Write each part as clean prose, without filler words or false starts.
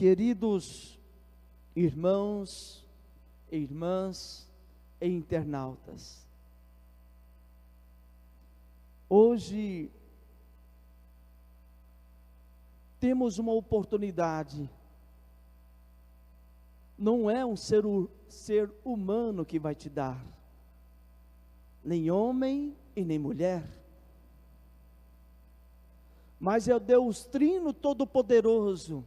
Queridos irmãos e irmãs e internautas, hoje temos uma oportunidade. Não é um ser humano que vai te dar, nem homem e nem mulher, mas é o Deus Trino Todo-Poderoso,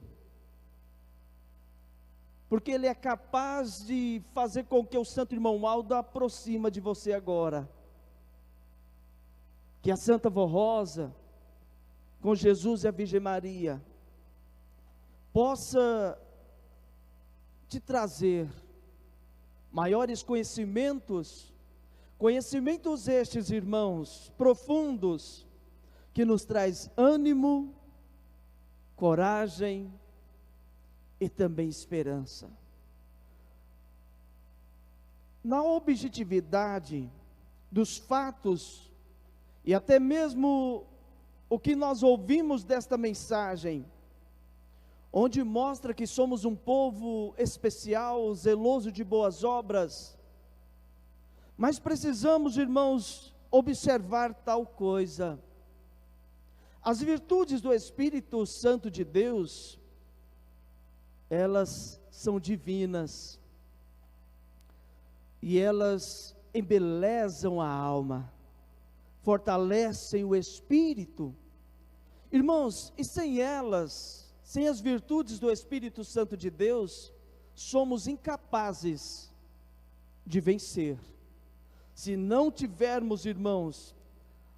porque Ele é capaz de fazer com que o Santo Irmão Aldo aproxima de você agora, que a Santa Vó Rosa, com Jesus e a Virgem Maria, possa te trazer maiores conhecimentos estes, irmãos, profundos, que nos traz ânimo, coragem e também esperança. Na objetividade dos fatos, e até mesmo o que nós ouvimos desta mensagem, onde mostra que somos um povo especial, zeloso de boas obras, mas precisamos, irmãos, observar tal coisa: as virtudes do Espírito Santo de Deus, elas são divinas, e elas embelezam a alma, fortalecem o espírito, irmãos, e sem elas, sem as virtudes do Espírito Santo de Deus, somos incapazes de vencer. Se não tivermos, irmãos,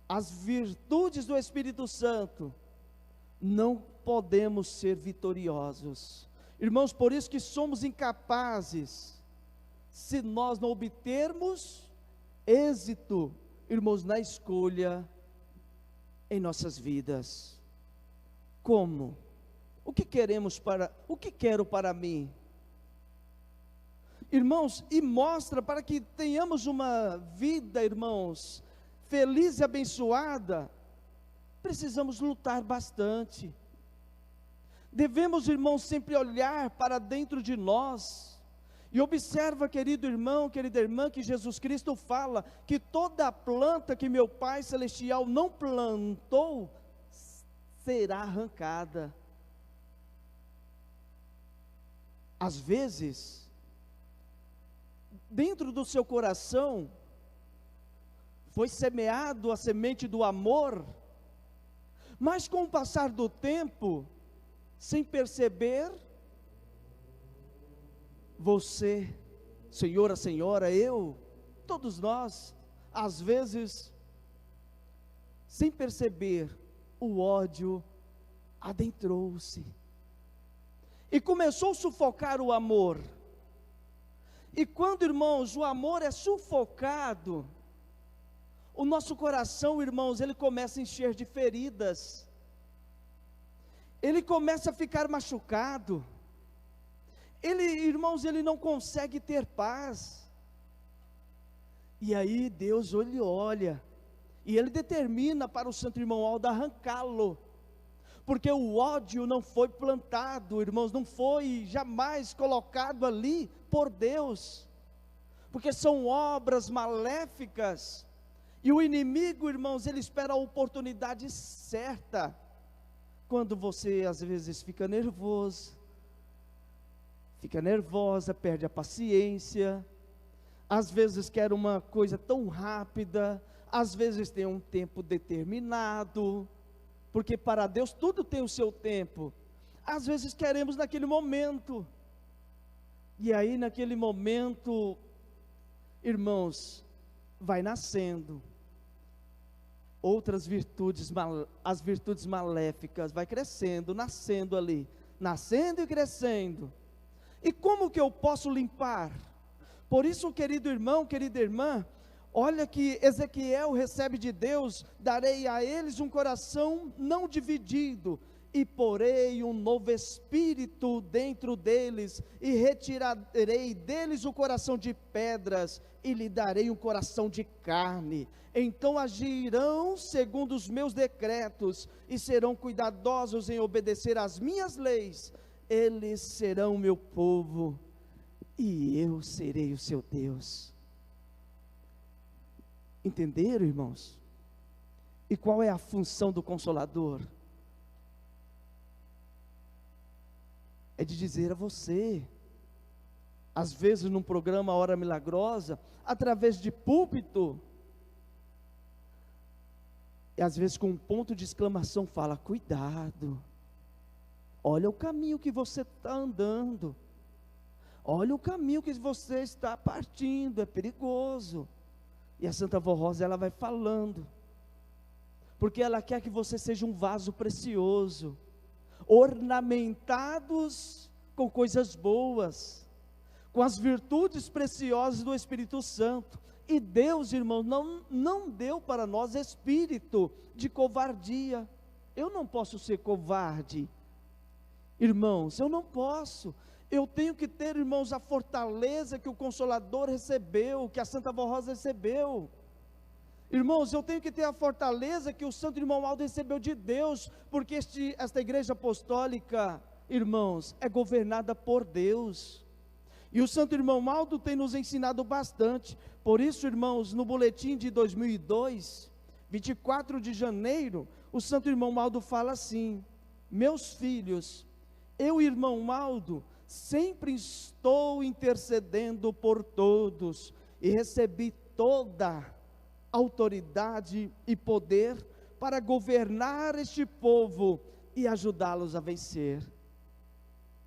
as virtudes do Espírito Santo, não podemos ser vitoriosos. Irmãos, por isso que somos incapazes, se nós não obtermos êxito, irmãos, na escolha em nossas vidas. Como? O que quero para mim? Irmãos, e mostra para que tenhamos uma vida, irmãos, feliz e abençoada, precisamos lutar bastante. Devemos, irmãos, sempre olhar para dentro de nós, e observa, querido irmão, querida irmã, que Jesus Cristo fala, que toda planta que meu Pai Celestial não plantou, será arrancada. Às vezes, dentro do seu coração, foi semeado a semente do amor, mas com o passar do tempo, sem perceber, você, senhora, senhora, eu, todos nós, às vezes, sem perceber, o ódio adentrou-se, e começou a sufocar o amor. E quando, irmãos, o amor é sufocado, o nosso coração, irmãos, ele começa a encher de feridas, ele começa a ficar machucado, irmãos, ele não consegue ter paz. E aí Deus olha, e Ele determina para o Santo Irmão Aldo arrancá-lo, porque o ódio não foi plantado, irmãos, não foi jamais colocado ali por Deus, porque são obras maléficas, e o inimigo, irmãos, ele espera a oportunidade certa, quando você às vezes fica nervosa, perde a paciência, às vezes quer uma coisa tão rápida, às vezes tem um tempo determinado, porque para Deus tudo tem o seu tempo. Às vezes queremos naquele momento, e aí naquele momento, irmãos, vai nascendo outras virtudes, as virtudes maléficas, vai crescendo, nascendo ali, nascendo e crescendo. E como que eu posso limpar? Por isso, querido irmão, querida irmã, olha que Ezequiel recebe de Deus: darei a eles um coração não dividido, e porei um novo espírito dentro deles, e retirarei deles o coração de pedras, e lhe darei um coração de carne. Então agirão segundo os meus decretos, e serão cuidadosos em obedecer às minhas leis, eles serão meu povo, e eu serei o seu Deus. Entenderam, irmãos? E qual é a função do Consolador? É de dizer a você, às vezes num programa Hora Milagrosa, através de púlpito, e às vezes com um ponto de exclamação fala: cuidado, olha o caminho que você está andando, olha o caminho que você está partindo, é perigoso. E a Santa Vó Rosa, ela vai falando, porque ela quer que você seja um vaso precioso, ornamentados com coisas boas, com as virtudes preciosas do Espírito Santo. E Deus, irmãos, não deu para nós espírito de covardia. Eu não posso ser covarde, irmãos, eu não posso. Eu tenho que ter, irmãos, a fortaleza que o Consolador recebeu, que a Santa Vó Rosa recebeu. Irmãos, eu tenho que ter a fortaleza que o Santo Irmão Aldo recebeu de Deus, porque esta igreja apostólica, irmãos, é governada por Deus. E o Santo Irmão Aldo tem nos ensinado bastante. Por isso, irmãos, no boletim de 2002, 24 de janeiro, o Santo Irmão Aldo fala assim: meus filhos, eu, irmão Aldo, sempre estou intercedendo por todos, e recebi toda autoridade e poder para governar este povo e ajudá-los a vencer.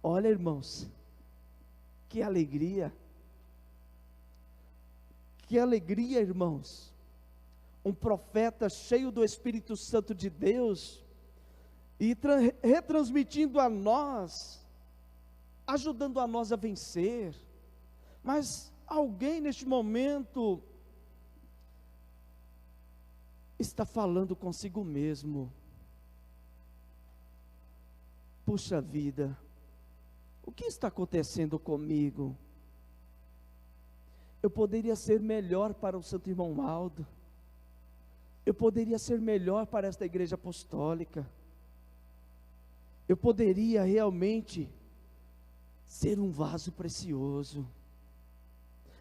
Olha, irmãos, que alegria, irmãos, um profeta cheio do Espírito Santo de Deus, e retransmitindo a nós, ajudando a nós a vencer. Mas alguém neste momento está falando consigo mesmo: puxa vida, o que está acontecendo comigo? Eu poderia ser melhor para o Santo Irmão Aldo, eu poderia ser melhor para esta igreja apostólica, eu poderia realmente ser um vaso precioso,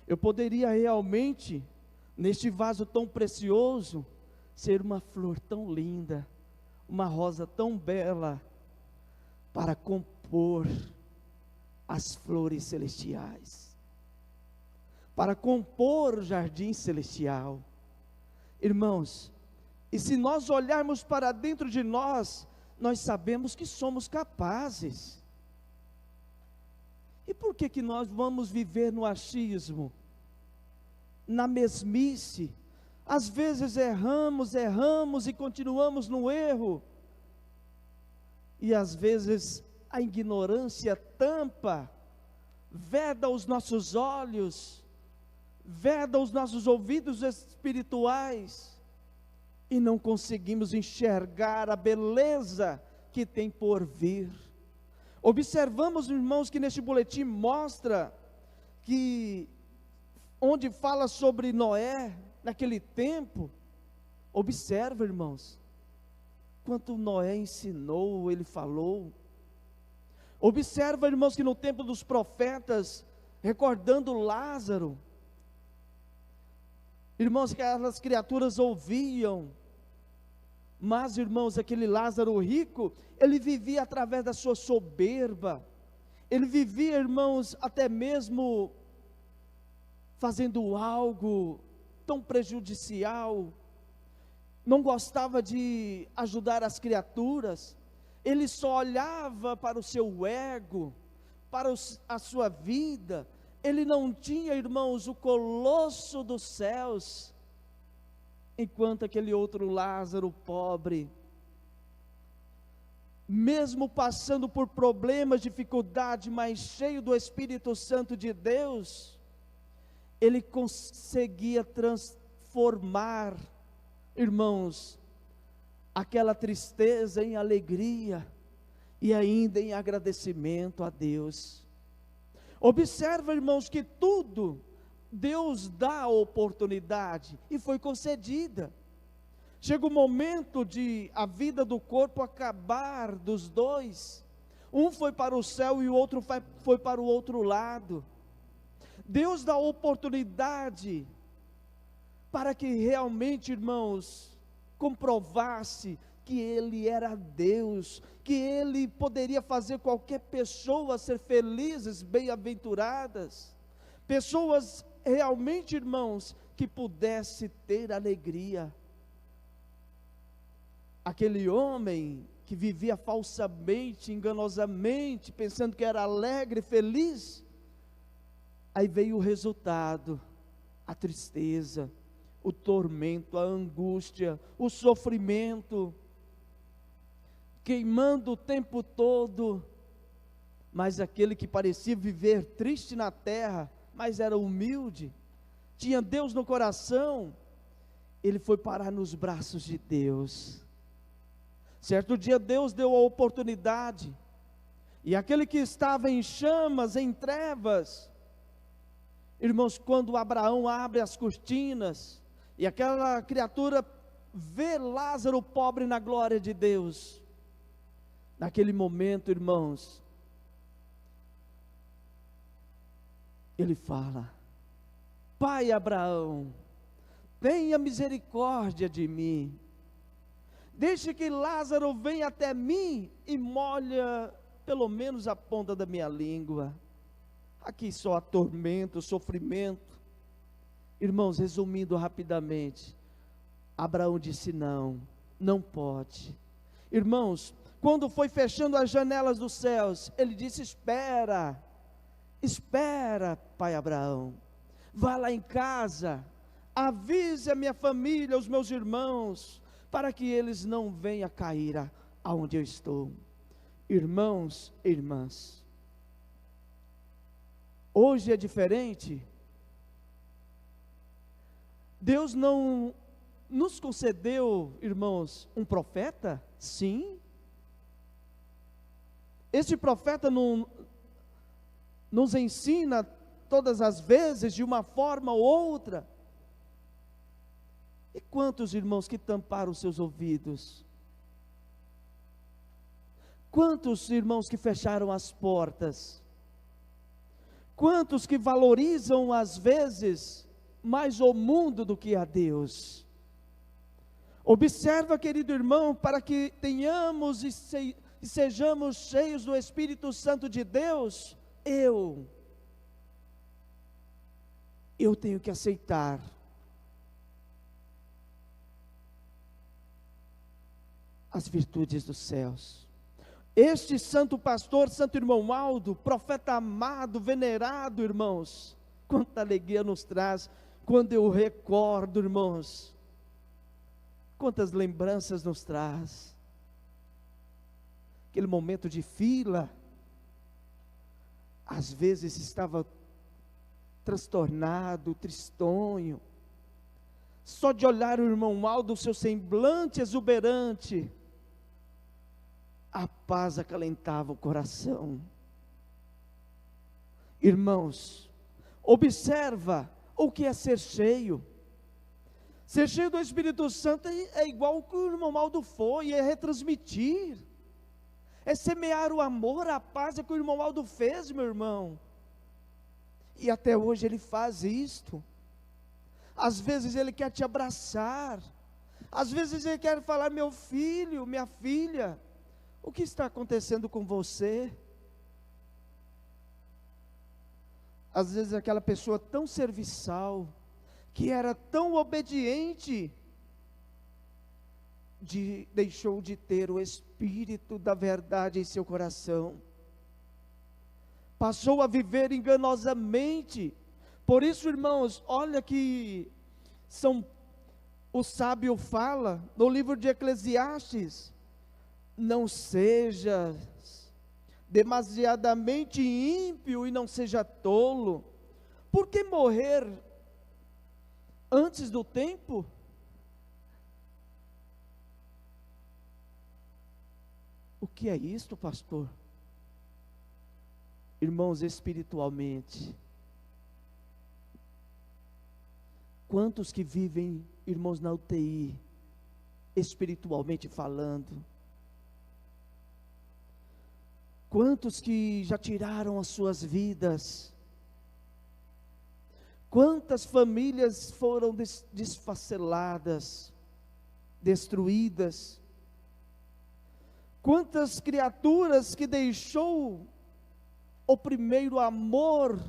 eu poderia realmente, neste vaso tão precioso, ser uma flor tão linda, uma rosa tão bela, para compor as flores celestiais, para compor o jardim celestial. Irmãos, e se nós olharmos para dentro de nós, nós sabemos que somos capazes. E por que nós vamos viver no achismo, na mesmice? Às vezes erramos e continuamos no erro, e às vezes a ignorância tampa, veda os nossos olhos, veda os nossos ouvidos espirituais, e não conseguimos enxergar a beleza que tem por vir. Observamos, irmãos, que neste boletim mostra que, onde fala sobre Noé, naquele tempo, observa, irmãos, quanto Noé ensinou, ele falou. Observa, irmãos, que no tempo dos profetas, recordando Lázaro, irmãos, que aquelas criaturas ouviam, mas, irmãos, aquele Lázaro rico, ele vivia através da sua soberba, ele vivia, irmãos, até mesmo fazendo algo tão prejudicial, não gostava de ajudar as criaturas, ele só olhava para o seu ego, para a sua vida. Ele não tinha, irmãos, o colosso dos céus, enquanto aquele outro Lázaro pobre, mesmo passando por problemas, dificuldade, mas cheio do Espírito Santo de Deus, ele conseguia transformar, irmãos, aquela tristeza em alegria, e ainda em agradecimento a Deus. Observa, irmãos, que tudo, Deus dá a oportunidade, e foi concedida. Chega o momento de a vida do corpo acabar dos dois, Um foi para o céu e o outro foi para o outro lado. Deus dá oportunidade para que realmente, irmãos, comprovasse que Ele era Deus, que Ele poderia fazer qualquer pessoa ser felizes, bem-aventuradas, pessoas realmente, irmãos, que pudesse ter alegria. Aquele homem que vivia falsamente, enganosamente, pensando que era alegre, feliz, aí veio o resultado, a tristeza, o tormento, a angústia, o sofrimento, queimando o tempo todo. Mas aquele que parecia viver triste na terra, mas era humilde, tinha Deus no coração, ele foi parar nos braços de Deus. Certo dia Deus deu a oportunidade, e aquele que estava em chamas, em trevas, irmãos, quando Abraão abre as cortinas, e aquela criatura vê Lázaro pobre na glória de Deus, naquele momento, irmãos, ele fala: Pai Abraão, tenha misericórdia de mim, deixe que Lázaro venha até mim e molha pelo menos a ponta da minha língua. Aqui só há tormento, sofrimento. Irmãos, resumindo rapidamente, Abraão disse não, não pode. Irmãos, quando foi fechando as janelas dos céus, ele disse: espera, pai Abraão, vá lá em casa, avise a minha família, os meus irmãos, para que eles não venham cair aonde eu estou. Irmãos e irmãs, hoje é diferente. Deus não nos concedeu, irmãos, um profeta? Sim. Este profeta não nos ensina todas as vezes de uma forma ou outra. E quantos irmãos que tamparam seus ouvidos? Quantos irmãos que fecharam as portas? Quantos que valorizam às vezes mais o mundo do que a Deus? Observa, querido irmão, para que tenhamos e sejamos cheios do Espírito Santo de Deus, eu tenho que aceitar as virtudes dos céus. Este santo pastor, santo irmão Aldo, profeta amado, venerado, irmãos, quanta alegria nos traz quando eu recordo, irmãos, quantas lembranças nos traz. Aquele momento de fila, às vezes estava transtornado, tristonho, só de olhar o irmão Aldo, o seu semblante exuberante, a paz acalentava o coração. Irmãos, observa o que é ser cheio. Ser cheio do Espírito Santo é igual o que o irmão Aldo foi, é retransmitir, é semear o amor, a paz, é o que o irmão Aldo fez, meu irmão. E até hoje ele faz isto. Às vezes ele quer te abraçar, às vezes ele quer falar: meu filho, minha filha, o que está acontecendo com você? Às vezes aquela pessoa tão serviçal, que era tão obediente, deixou de ter o Espírito da verdade em seu coração, passou a viver enganosamente. Por isso, irmãos, olha que o sábio fala no livro de Eclesiastes: não seja demasiadamente ímpio e não seja tolo. Por que morrer antes do tempo? O que é isto, pastor? Irmãos, espiritualmente, quantos que vivem, irmãos, na UTI, espiritualmente falando? Quantos que já tiraram as suas vidas? Quantas famílias foram desfaceladas, destruídas? Quantas criaturas que deixou o primeiro amor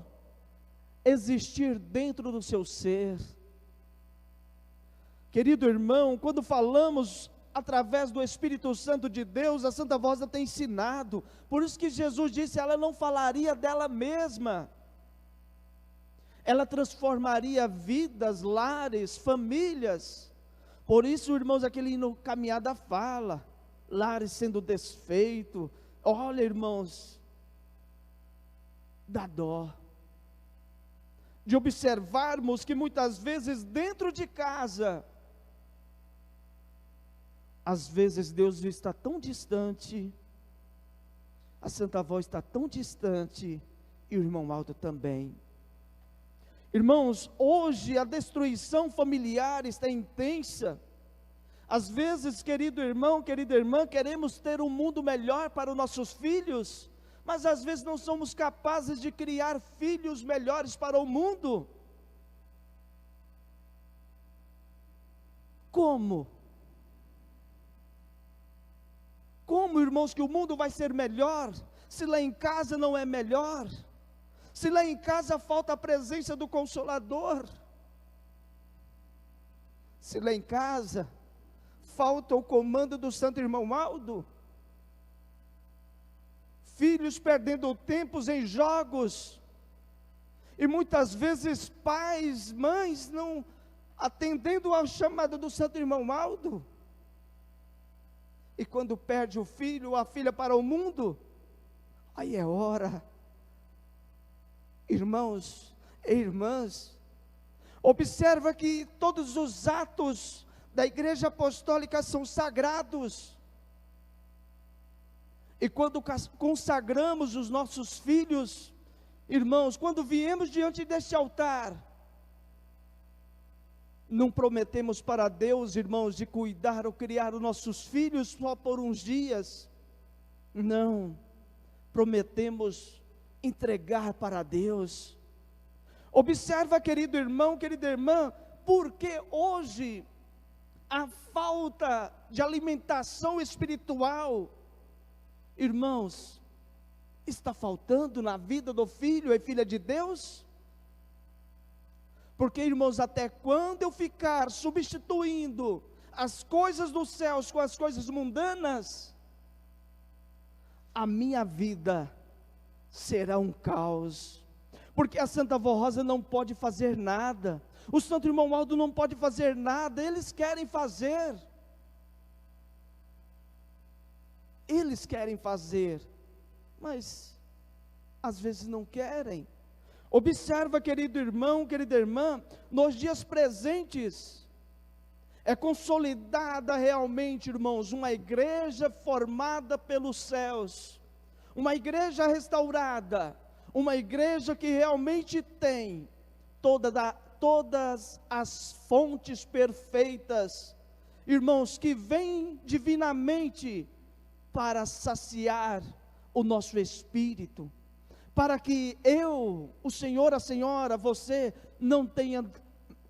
existir dentro do seu ser? Querido irmão, quando falamos através do Espírito Santo de Deus, a Santa Voz tem ensinado. Por isso que Jesus disse, ela não falaria dela mesma. Ela transformaria vidas, lares, famílias. Por isso, irmãos, aquele no Caminhada fala, lares sendo desfeitos. Olha, irmãos, dá dó de observarmos que muitas vezes dentro de casa, às vezes Deus está tão distante, a Santa Voz está tão distante, e o irmão Aldo também. Irmãos, hoje a destruição familiar está intensa. Às vezes, querido irmão, querida irmã, queremos ter um mundo melhor para os nossos filhos, mas às vezes não somos capazes de criar filhos melhores para o mundo. Como? Como, irmãos, que o mundo vai ser melhor, se lá em casa não é melhor? Se lá em casa falta a presença do Consolador? Se lá em casa falta o comando do Santo Irmão Aldo? Filhos perdendo tempos em jogos, e muitas vezes pais, mães não atendendo ao chamado do Santo Irmão Aldo, e quando perde o filho ou a filha para o mundo, aí é hora, irmãos e irmãs, observa que todos os atos da Igreja Apostólica são sagrados, e quando consagramos os nossos filhos, irmãos, quando viemos diante deste altar, não prometemos para Deus, irmãos, de cuidar ou criar os nossos filhos só por uns dias, não, prometemos entregar para Deus. Observa, querido irmão, querida irmã, porque hoje a falta de alimentação espiritual, irmãos, está faltando na vida do filho e filha de Deus? Porque, irmãos, até quando eu ficar substituindo as coisas dos céus com as coisas mundanas, a minha vida será um caos, porque a Santa Vó Rosa não pode fazer nada, o Santo Irmão Aldo não pode fazer nada, eles querem fazer, mas às vezes não querem. Observa, querido irmão, querida irmã, nos dias presentes, é consolidada realmente, irmãos, uma igreja formada pelos céus, uma igreja restaurada, uma igreja que realmente tem todas as fontes perfeitas, irmãos, que vêm divinamente para saciar o nosso espírito, para que eu, o Senhor, a senhora, você não tenha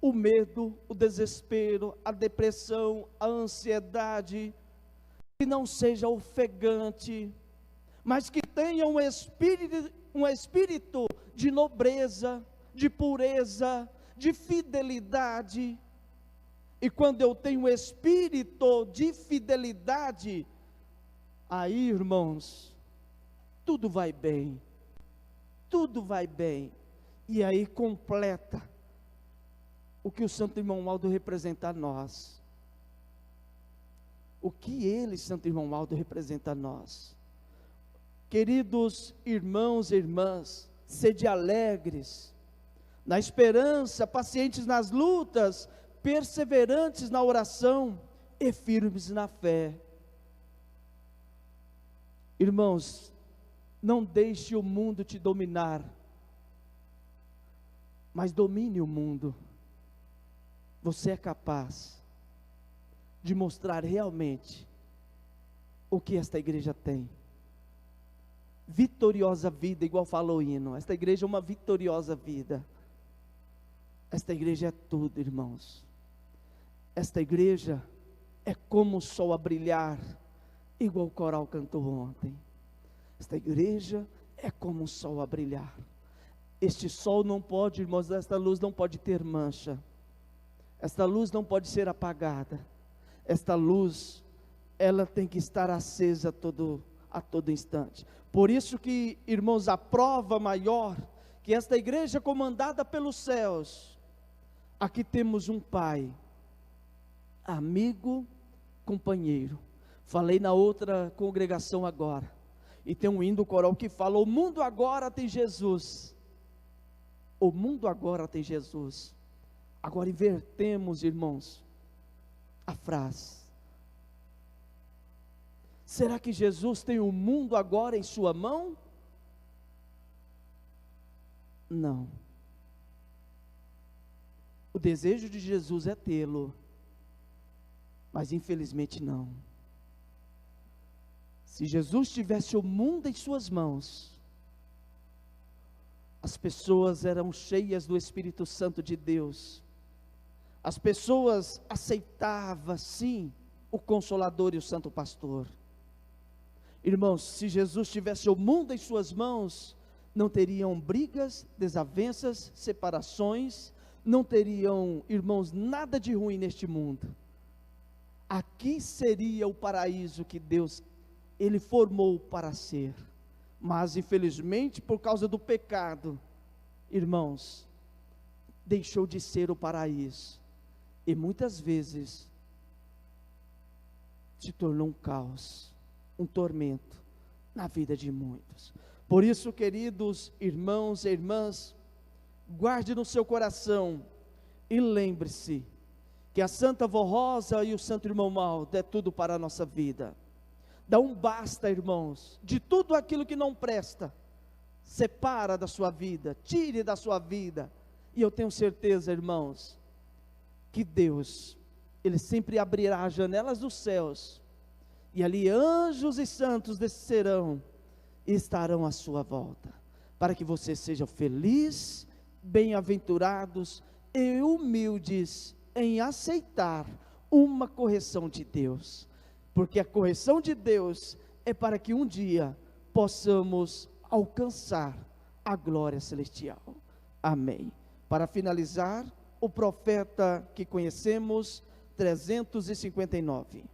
o medo, o desespero, a depressão, a ansiedade, que não seja ofegante, mas que tenha um espírito de nobreza, de pureza, de fidelidade. E quando eu tenho um espírito de fidelidade, aí, irmãos, tudo vai bem, e aí completa o que o Santo Irmão Aldo representa a nós, o que ele, Santo Irmão Aldo, representa a nós. Queridos irmãos e irmãs, sede alegres, na esperança, pacientes nas lutas, perseverantes na oração e firmes na fé. Irmãos, não deixe o mundo te dominar, mas domine o mundo. Você é capaz de mostrar realmente o que esta igreja tem. vitoriosa vida, igual falou o hino. Esta igreja é uma vitoriosa vida. Esta igreja é tudo, irmãos. Esta igreja é como o sol a brilhar, igual o coral cantou ontem. Esta igreja é como o sol a brilhar. Este sol não pode, irmãos, esta luz não pode ter mancha. Esta luz não pode ser apagada. Esta luz, ela tem que estar acesa a todo instante. Por isso que, irmãos, a prova maior, que esta igreja comandada pelos céus, aqui temos um Pai, amigo, companheiro. Falei na outra congregação agora, e tem um hino coral que fala: o mundo agora tem Jesus. O mundo agora tem Jesus. Agora invertemos, irmãos, a frase. Será que Jesus tem o mundo agora em sua mão? Não. O desejo de Jesus é tê-lo, mas infelizmente não. Se Jesus tivesse o mundo em suas mãos, as pessoas eram cheias do Espírito Santo de Deus. As pessoas aceitavam, sim, o Consolador e o Santo Pastor. Irmãos, se Jesus tivesse o mundo em suas mãos, não teriam brigas, desavenças, separações, não teriam, irmãos, nada de ruim neste mundo. Aqui seria o paraíso que Deus, Ele formou para ser. Mas infelizmente, por causa do pecado, irmãos, deixou de ser o paraíso. E muitas vezes se tornou um caos, um tormento na vida de muitos. Por isso, queridos irmãos e irmãs, guarde no seu coração e lembre-se que a Santa Vó Rosa e o Santo Irmão Maldo é tudo para a nossa vida. Dá um basta, irmãos, de tudo aquilo que não presta. Separa da sua vida, tire da sua vida. E eu tenho certeza, irmãos, que Deus, Ele sempre abrirá as janelas dos céus, e ali anjos e santos descerão e estarão à sua volta, para que você seja feliz, bem-aventurados e humildes em aceitar uma correção de Deus, porque a correção de Deus é para que um dia possamos alcançar a glória celestial. Amém. Para finalizar, o profeta que conhecemos, 359.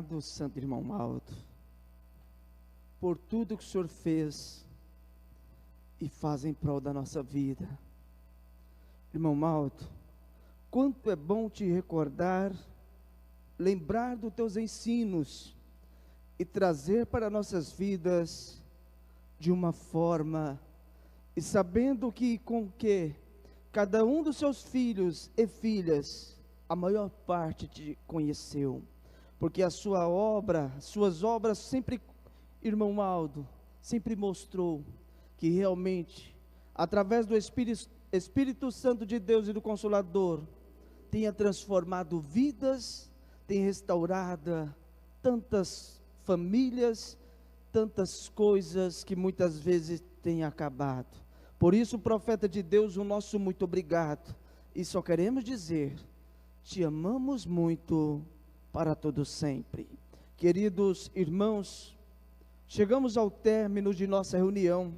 obrigado, Santo Irmão Aldo, por tudo que o Senhor fez e faz em prol da nossa vida. Irmão Aldo, quanto é bom te recordar, lembrar dos teus ensinos e trazer para nossas vidas de uma forma, e sabendo que com que cada um dos seus filhos e filhas, a maior parte te conheceu, porque a sua obra, suas obras sempre, irmão Aldo, sempre mostrou que realmente, através do Espírito Santo de Deus e do Consolador, tenha transformado vidas, tem restaurado tantas famílias, tantas coisas que muitas vezes têm acabado. Por isso, profeta de Deus, o nosso muito obrigado, e só queremos dizer, te amamos muito para todo sempre. Queridos irmãos, chegamos ao término de nossa reunião,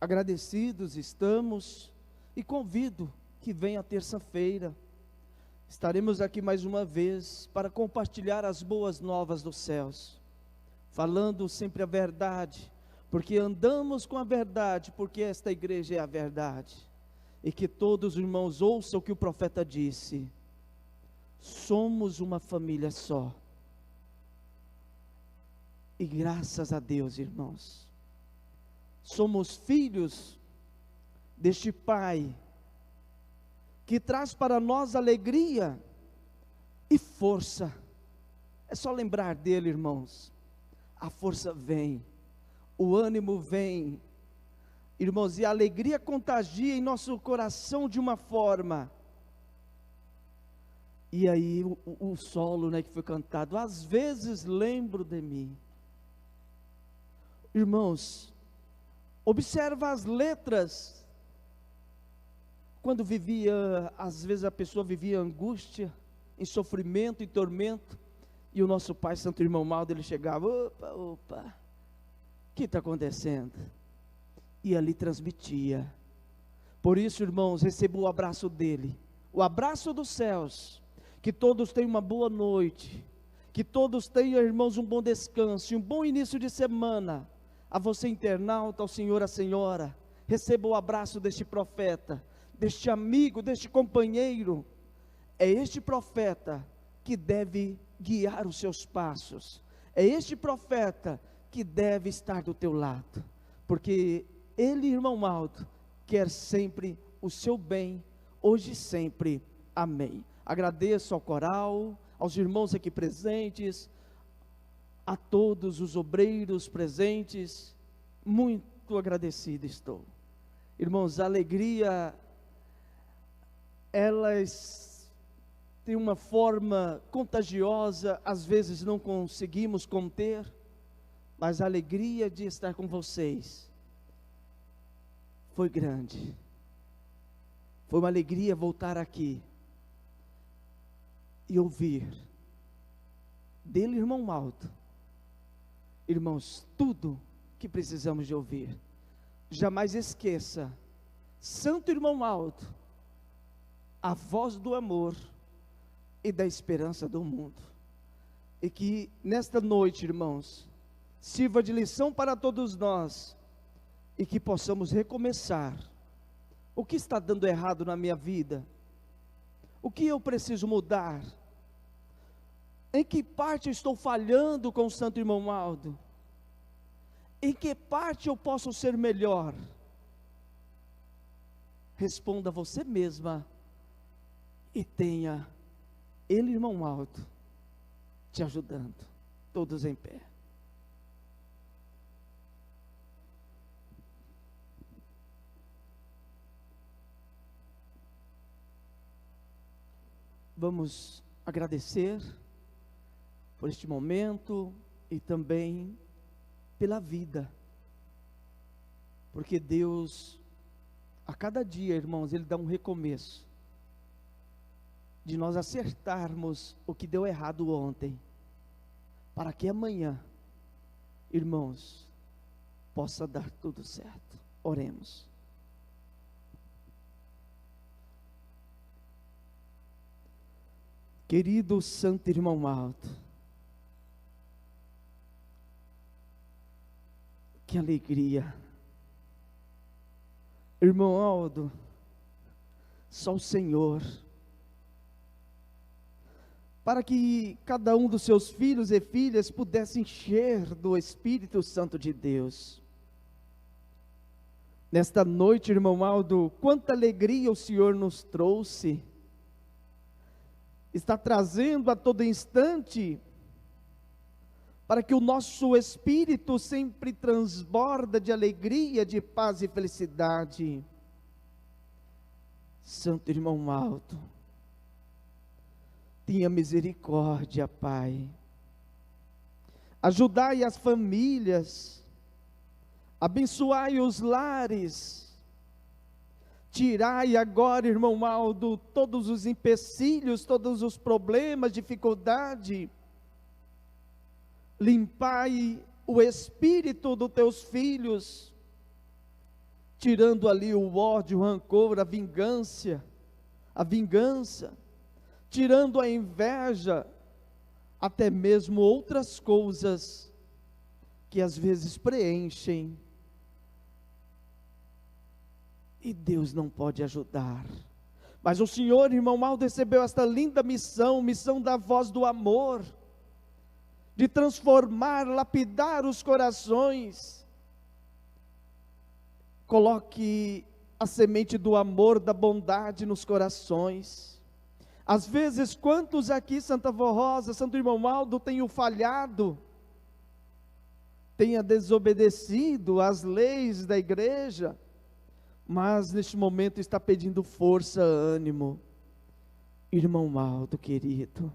agradecidos estamos, e convido que venha terça-feira, estaremos aqui mais uma vez, para compartilhar as boas novas dos céus, falando sempre a verdade, porque andamos com a verdade, porque esta igreja é a verdade, e que todos os irmãos ouçam o que o profeta disse, somos uma família só, e graças a Deus, irmãos, somos filhos deste Pai, que traz para nós alegria e força. É só lembrar dele, irmãos, a força vem, o ânimo vem, irmãos, e a alegria contagia em nosso coração de uma forma. E aí o solo, né, que foi cantado, às vezes lembro de mim. Irmãos, observa as letras. Quando vivia, às vezes a pessoa vivia angústia, em sofrimento e tormento, e o nosso pai, Santo Irmão Aldo, ele chegava, opa, o que está acontecendo? E ali transmitia. Por isso, irmãos, receba o abraço dele, o abraço dos céus, que todos tenham uma boa noite, que todos tenham, irmãos, um bom descanso, um bom início de semana. A você internauta, ao senhor, à senhora, receba o abraço deste profeta, deste amigo, deste companheiro. É este profeta que deve guiar os seus passos, é este profeta que deve estar do teu lado, porque ele, irmão Aldo, quer sempre o seu bem, hoje e sempre, amém. Agradeço ao coral, aos irmãos aqui presentes, a todos os obreiros presentes, muito agradecido estou. Irmãos, a alegria, elas têm uma forma contagiosa, às vezes não conseguimos conter, mas a alegria de estar com vocês foi grande. Foi uma alegria voltar aqui e ouvir dele, irmão Aldo, irmãos, tudo que precisamos de ouvir. Jamais esqueça, Santo Irmão Aldo, a voz do amor e da esperança do mundo. E que nesta noite, irmãos, sirva de lição para todos nós, e que possamos recomeçar. O que está dando errado na minha vida? O que eu preciso mudar? Em que parte eu estou falhando com o Santo Irmão Aldo? Em que parte eu posso ser melhor? Responda você mesma e tenha ele, irmão Aldo, te ajudando. Todos em pé. Vamos agradecer por este momento e também pela vida, porque Deus, a cada dia, irmãos, Ele dá um recomeço, de nós acertarmos o que deu errado ontem, para que amanhã, irmãos, possa dar tudo certo. Oremos. Querido Santo Irmão Aldo, que alegria. Irmão Aldo, só o Senhor, para que cada um dos seus filhos e filhas pudesse encher do Espírito Santo de Deus. Nesta noite, irmão Aldo, quanta alegria o Senhor nos trouxe, está trazendo a todo instante, para que o nosso espírito sempre transborda de alegria, de paz e felicidade. Santo irmão Aldo, tenha misericórdia, Pai. Ajudai as famílias, abençoai os lares. Tirai agora, irmão Aldo, todos os empecilhos, todos os problemas, dificuldade. Limpai o espírito dos teus filhos, tirando ali o ódio, o rancor, a vingança, tirando a inveja, até mesmo outras coisas que às vezes preenchem, e Deus não pode ajudar. Mas o Senhor, irmão Aldo, recebeu esta linda missão da voz do amor, de transformar, lapidar os corações. Coloque a semente do amor, da bondade nos corações. Às vezes, quantos aqui, Santa Vó Rosa, Santo Irmão Aldo, tenham falhado, tenha desobedecido às leis da igreja, mas neste momento está pedindo força, ânimo. Irmão Aldo querido,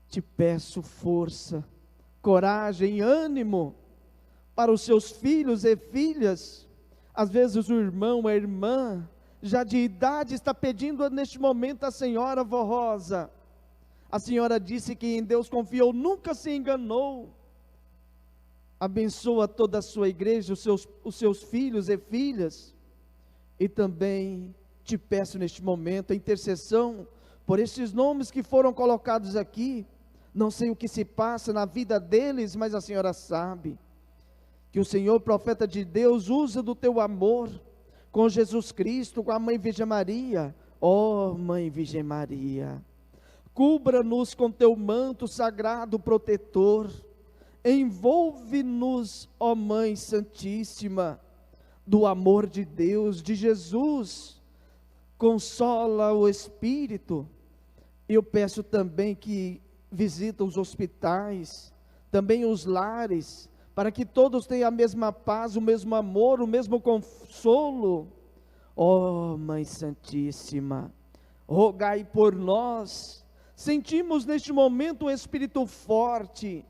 te peço força, coragem, ânimo para os seus filhos e filhas. Às vezes o irmão, a irmã, já de idade, está pedindo neste momento a senhora Vó Rosa. A senhora disse que em Deus confiou, nunca se enganou. Abençoa toda a sua igreja, os seus filhos e filhas. E também te peço neste momento a intercessão por estes nomes que foram colocados aqui. Não sei o que se passa na vida deles, mas a senhora sabe. Que o Senhor, profeta de Deus, usa do teu amor com Jesus Cristo, com a Mãe Virgem Maria. Ó Mãe Virgem Maria, cubra-nos com teu manto sagrado protetor. Envolve-nos, ó Mãe Santíssima, do amor de Deus, de Jesus. Consola o Espírito. Eu peço também que visita os hospitais, também os lares, para que todos tenham a mesma paz, o mesmo amor, o mesmo consolo. Ó Mãe Santíssima, rogai por nós. Sentimos neste momento um Espírito forte,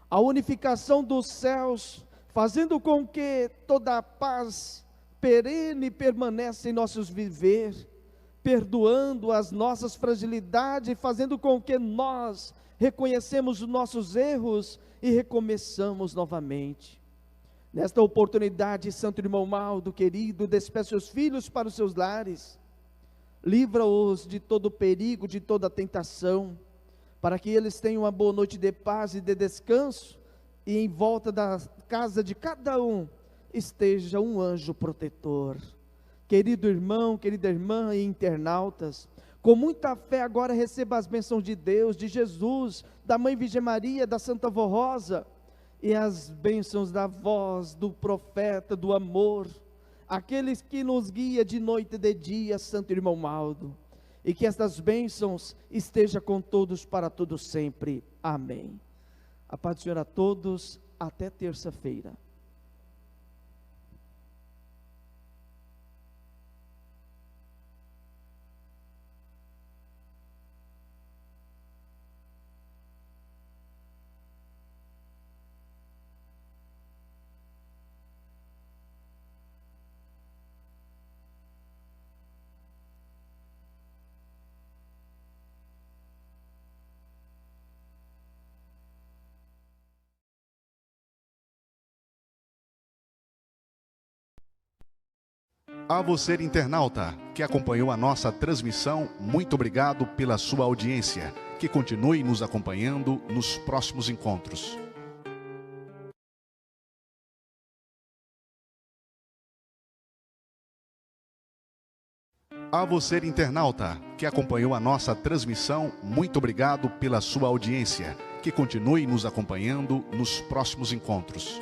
a unificação dos céus, fazendo com que toda a paz perene permaneça em nossos viver, perdoando as nossas fragilidades, fazendo com que nós reconhecemos os nossos erros e recomeçamos novamente. Nesta oportunidade, Santo Irmão Aldo querido, despeça os filhos para os seus lares, livra-os de todo perigo, de toda tentação, para que eles tenham uma boa noite de paz e de descanso, e em volta da casa de cada um esteja um anjo protetor. Querido irmão, querida irmã e internautas, com muita fé agora receba as bênçãos de Deus, de Jesus, da Mãe Virgem Maria, da Santa Vó Rosa, e as bênçãos da voz, do profeta, do amor, aqueles que nos guia de noite e de dia, Santo Irmão Aldo, e que estas bênçãos estejam com todos para todos sempre. Amém. A paz do Senhor a todos, até terça-feira. A você, internauta, que acompanhou a nossa transmissão, muito obrigado pela sua audiência. Que continue nos acompanhando nos próximos encontros. A você, internauta, que acompanhou a nossa transmissão, muito obrigado pela sua audiência. Que continue nos acompanhando nos próximos encontros.